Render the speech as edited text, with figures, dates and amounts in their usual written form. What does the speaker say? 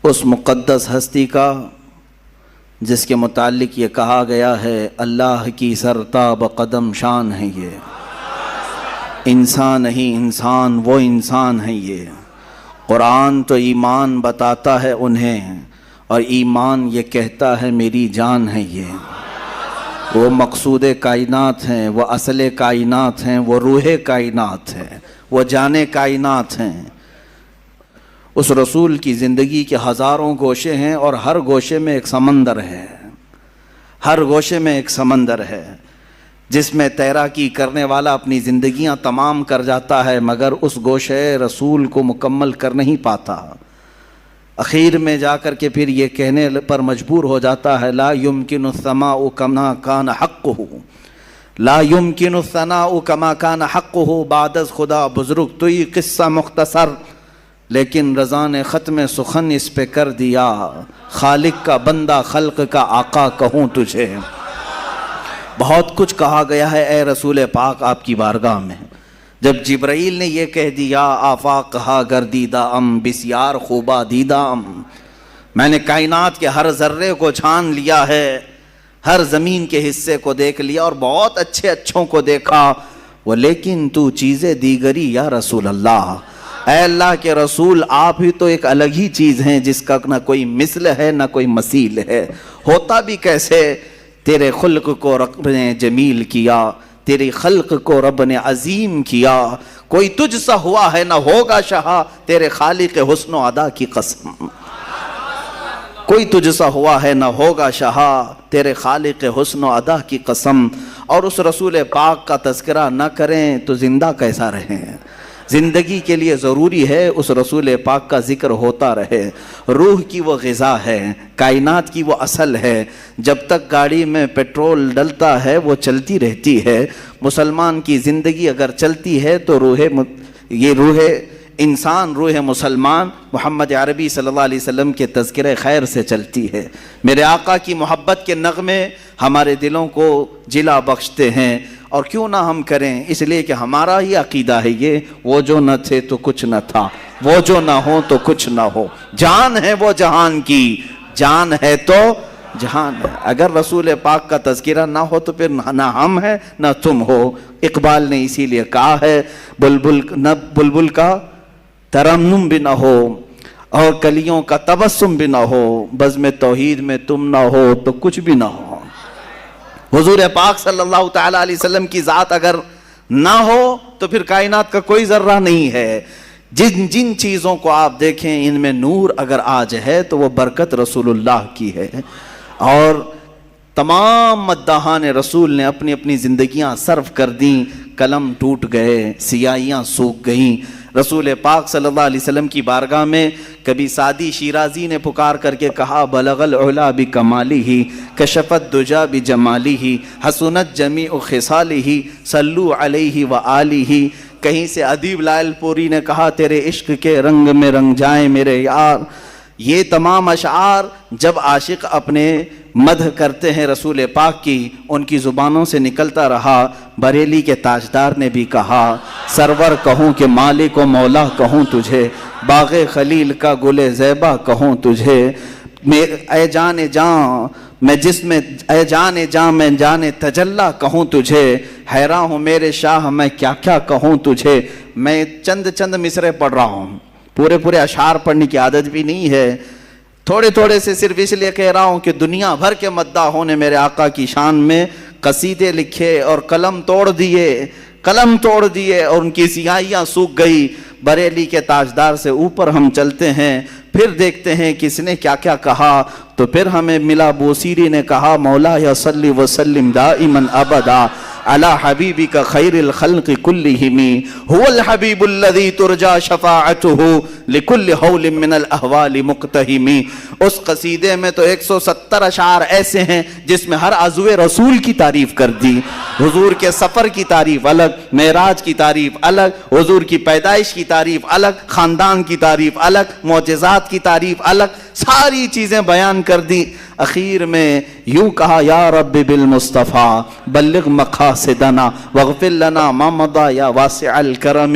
اس مقدس ہستی کا جس کے متعلق یہ کہا گیا ہے اللہ کی سرتاب قدم شان ہے یہ، انسان نہیں انسان وہ انسان ہے یہ۔ قرآن تو ایمان بتاتا ہے انہیں اور ایمان یہ کہتا ہے میری جان ہے یہ۔ وہ مقصود کائنات ہیں، وہ اصل کائنات ہیں، وہ روح کائنات ہیں، وہ جان کائنات ہیں۔ اس رسول کی زندگی کے ہزاروں گوشے ہیں اور ہر گوشے میں ایک سمندر ہے، ہر گوشے میں ایک سمندر ہے جس میں تیراکی کرنے والا اپنی زندگیاں تمام کر جاتا ہے مگر اس گوشے رسول کو مکمل کر نہیں پاتا۔ اخیر میں جا کر کے پھر یہ کہنے پر مجبور ہو جاتا ہے لا يمكن الثناء كما كان حقه، لا يمكن الثناء كما كان حقه بعد از خدا بزرگ تو یہ قصہ مختصر، لیکن رضا نے ختم سخن اس پہ کر دیا، خالق کا بندہ خلق کا آقا کہوں تجھے۔ بہت کچھ کہا گیا ہے اے رسول پاک آپ کی بارگاہ میں۔ جب جبرائیل نے یہ کہہ دیا آفاق کہا گردیدہ ام بسیار خوبہ دیدہ ام، میں نے کائنات کے ہر ذرے کو چھان لیا ہے، ہر زمین کے حصے کو دیکھ لیا اور بہت اچھے اچھوں کو دیکھا، وہ لیکن تو چیزیں دیگری یا رسول اللہ، اے اللہ کے رسول آپ ہی تو ایک الگ ہی چیز ہیں جس کا نہ کوئی مثل ہے نہ کوئی مثیل ہے، ہوتا بھی کیسے؟ تیرے خلق کو رب نے جمیل کیا، تیری خلق کو رب نے عظیم کیا، کوئی تجھ سا ہوا ہے نہ ہوگا شہا تیرے خالق حسن و ادا کی قسم، کوئی تجھ سا ہوا ہے نہ ہوگا شہا تیرے خالق حسن و ادا کی قسم۔ اور اس رسول پاک کا تذکرہ نہ کریں تو زندہ کیسا رہیں؟ زندگی کے لیے ضروری ہے اس رسول پاک کا ذکر ہوتا رہے۔ روح کی وہ غذا ہے، کائنات کی وہ اصل ہے، جب تک گاڑی میں پیٹرول ڈلتا ہے وہ چلتی رہتی ہے۔ مسلمان کی زندگی اگر چلتی ہے تو روح انسان، روح مسلمان محمد عربی صلی اللہ علیہ وسلم کے تذکرہ خیر سے چلتی ہے۔ میرے آقا کی محبت کے نغمے ہمارے دلوں کو جلا بخشتے ہیں، اور کیوں نہ ہم کریں، اس لیے کہ ہمارا ہی عقیدہ ہے یہ، وہ جو نہ تھے تو کچھ نہ تھا، وہ جو نہ ہو تو کچھ نہ ہو، جان ہے وہ جہان کی، جان ہے تو جہان ہے۔ اگر رسول پاک کا تذکرہ نہ ہو تو پھر نہ ہم ہیں نہ تم ہو۔ اقبال نے اسی لیے کہا ہے بلبل کا ترنم بھی نہ ہو اور کلیوں کا تبسم بھی نہ ہو، بزم توحید میں تم نہ ہو تو کچھ بھی نہ ہو۔ حضور پاک صلی اللہ تعالی علیہ وسلم کی ذات اگر نہ ہو تو پھر کائنات کا کوئی ذرہ نہیں ہے۔ جن چیزوں کو آپ دیکھیں ان میں نور اگر آج ہے تو وہ برکت رسول اللہ کی ہے۔ اور تمام مداحان رسول نے اپنی اپنی زندگیاں صرف کر دیں، قلم ٹوٹ گئے، سیاہیاں سوکھ گئیں۔ رسول پاک صلی اللہ علیہ وسلم کی بارگاہ میں کبھی سعدی شیرازی نے پکار کر کے کہا بلغ العلا بکمالہ کشف الدجا بجمالہ حسنت جمیع خصالہ صلو علیہ وآلہ۔ کہیں سے ادیب لائل پوری نے کہا تیرے عشق کے رنگ میں رنگ جائیں میرے یار۔ یہ تمام اشعار جب عاشق اپنے مدح کرتے ہیں رسول پاک کی، ان کی زبانوں سے نکلتا رہا۔ بریلی کے تاجدار نے بھی کہا سرور کہوں کہ مالک و مولا کہوں تجھے، باغ خلیل کا گل زیبا کہوں تجھے، اے جان جان میں جس میں اے جان جان میں جان تجلا کہوں تجھے، حیراں ہوں میرے شاہ میں کیا کیا کہوں تجھے۔ میں چند مصرے پڑھ رہا ہوں، پورے اشعار پڑھنے کی عادت بھی نہیں ہے، تھوڑے سے صرف اس لیے کہہ رہا ہوں کہ دنیا بھر کے مداحوں نے میرے آقا کی شان میں قصیدے لکھے اور قلم توڑ دیے اور ان کی سیاہیاں سوکھ گئی۔ بریلی کے تاجدار سے اوپر ہم چلتے ہیں، پھر دیکھتے ہیں کس نے کیا کیا کہا، تو پھر ہمیں ملا بوسیری نے کہا مولا یا صلی وسلم دائما ابدا علی حبیبک خیر الخلق کلہم هو الحبیب الذی ترجا شفاعته لکل حول من الاحوال مقتہم۔ اس قصیدے میں تو 170 اشعار ایسے ہیں جس میں ہر عضو رسول کی تعریف کر دی، حضور کے سفر کی تعریف الگ، معراج کی تعریف الگ، حضور کی پیدائش کی تعریف الگ، خاندان کی تعریف الگ، معجزات کی تعریف الگ، ساری چیزیں بیان کر دی۔ اخیر میں یوں کہا یا رب بالمصطفیٰ بلغ مقاصدنا واغفر لنا ما مضى یا واسع الکرم،